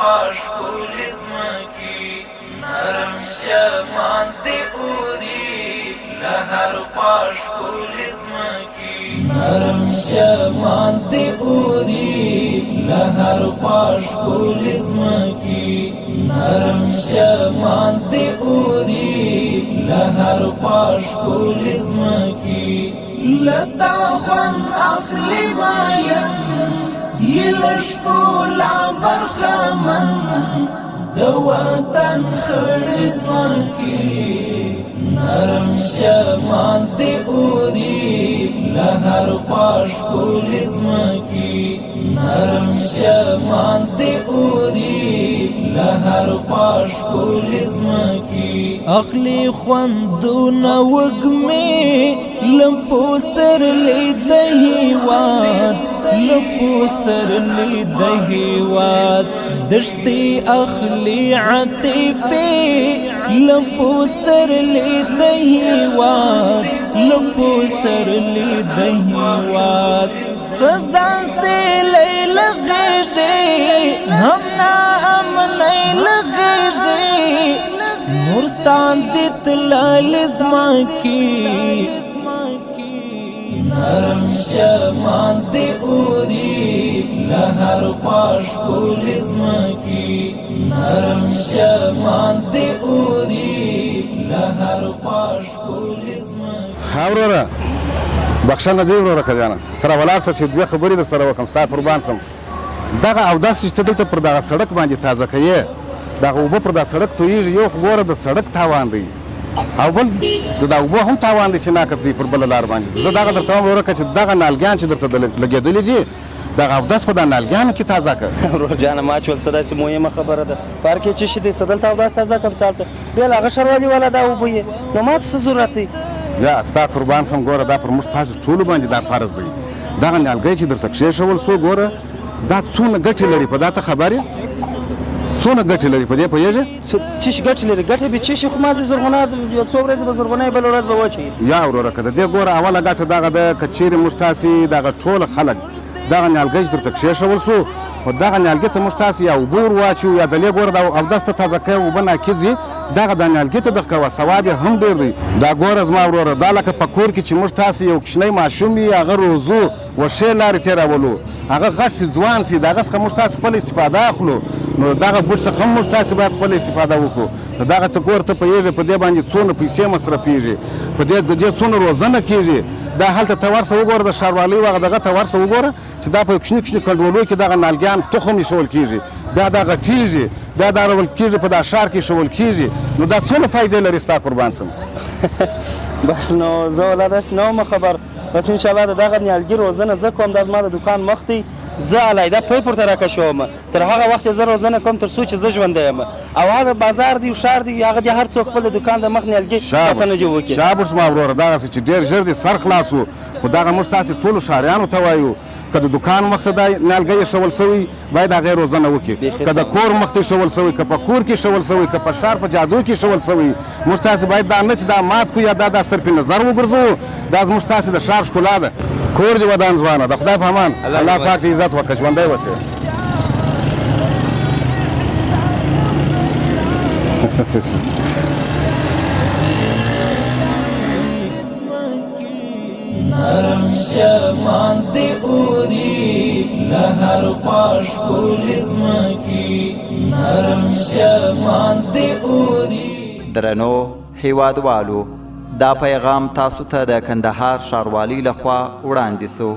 خواش ښکلې ځمکې نرم شمان دې اوري له هر خوا ښکلې ځمکې نرم شمان دې اوري له هر خوا ښکلې ځمکې نرم شمان دې اوري له هر خوا ښکلې ځمکې لتا خوند اخلي ماین یلشپو لا برخمن د وطن خړې ځمکې نرم شمان دې اوري له هر خوا ښکلې ځمکې نرم شمان دې اوري له هر خوا ښکلې ځمکې اخلي خوندونه وږمې لمپو سرلی د هیواد لمپو سرلی د هیواد دشتي اخلي عاطفي لمپو سرلی د هیواد لمپو سرلی د هیواد خزان سے لیل غیږي هم نا امنۍ لغیږي نورستان دې تلل ځمکې نرم شمان دې اوري له هر خوا ښکلې ځمکې نرم شمان دې اوري له هر خوا ښکلې ځمکې وروره بخښنه دې وروره که جانه ته راولاړ شه چې دوې خبرې در سره وکړم ستا قربان شم دغه اودس چې ته دلته پر دغه سړک باندې تازه کوې دغه اوبه پر دا سړک تویېږي یو خو ګوره د سړک تاوان دی او بل د دا اوبه هم تاوان دی چې ناقص دی پر بله لار باندې زه دغه درته وایم وروره که چې دغه نالګیان چې درته لګېدلي دي دغه اودس په دا نالګیانو کې تازه کړه ورور جانه ما چې ول څه داسې مهمه خبره ده فرق یې څه شي دی څه دلته اودس تازه کړم څه هلته بیا له هغه ښاروالي والا دا اوبه یې نو ما ته څه ضرورت دی یا ستا قربان سم ګوره دا پر موږ تاسو ټولو باندې دا فرض دی دغه نیالګی چې درته کښېښول سو ګوره دا څونه ګټې لري په دا ته خبر یې څونه ګټې لري په دې پوهېږې څه شي ګټې لري ګټې به څه شي خو ما د زرغونه یو څو ورځې به زرغونه بله ورځ به وچوي یا وروره که د دې ګوره اوله ګټه دغه ده که چیرې موږ تاسې دغه ټول خلک دغه نیالګی چې درته کښېښول سو خو دغه نیالګي ته موږ تاسې یا اوبه ور واچوو یا دلې ګوره د اودس ته تازه کوې اوبه ناکز یي دغه د نیالګي ته دغه کوه ثواب یې هم ډېر دی دا ګوره زما وروره دا لکه په کور کې چې موږ تاسې یو کوچنی ماشوم یي هغه روزو و ښې لارې تېرولو هغه غټ سي ځوان سي د هغه څخه موږ تاسې خپله استفاده اخلو نو دغه بوټ څخه هم موږ تاسې باید خپله استفاده وکړو نو دغه ته ګوره ته پوهېږې په دې باندې څونه پیسې مصرفېږي په دې د دې څونه روزنه کېږي دا هلته ته ورسه وګوره د ښاروالۍ هغه دغه ته ورسه وګوره چې دا په یو کوچني کوچني کنډوالو کې دغه نالګیان تخم ایښول کېږي بیا دا غټېږي بیا دا راول کېږي په دا ښار کې ایښول کېږي نو دا څونه فایدې لري ستا قربان سم بس نو زه ولا داسې نه وم خبر بس انشاءالله د دغه نیالګي روزنه زه کوم دا زما د دوکان مخ دی زه علیحده پی پورته راکشوم تر هغه وخت زه روزنه کوم تر څو چې زه ژوندی یم او هغه بازار دی ښار دی هغه دې هر څوک خپل د دوکان د مخ نیالګي ساتنه جوړ کړي شاباش زما وروره دغسې چې ډېر ژر دې سر خلاص و خو دغه موږ تاسې ټولو ښاریانو ته وایو که د دوکان مخ ته دا نیالګی ایښول سوی باید هغې روزنه وکړي که د کور مخ ته ایښول سوی که په کور کې ایښول سوی که په ښار په جادو کې ایښول سوی موږ تاسې باید دا نه چې دا مات کړو یا دا صرف نظر وګرځوو دا زموږ تاسې د ښار ښکلا ده کور دې ودان ځوانه د خدای په امان الله پاک دې عزت وکړه ژوندی اوسې نرم شمان دې اوري له هر خوا ښکلې ځمکې نرم شمان دې اوري درنو هیوادوالو دا پیغام تاسو ته د کندهار ښاروالۍ لخوا وړاندې سو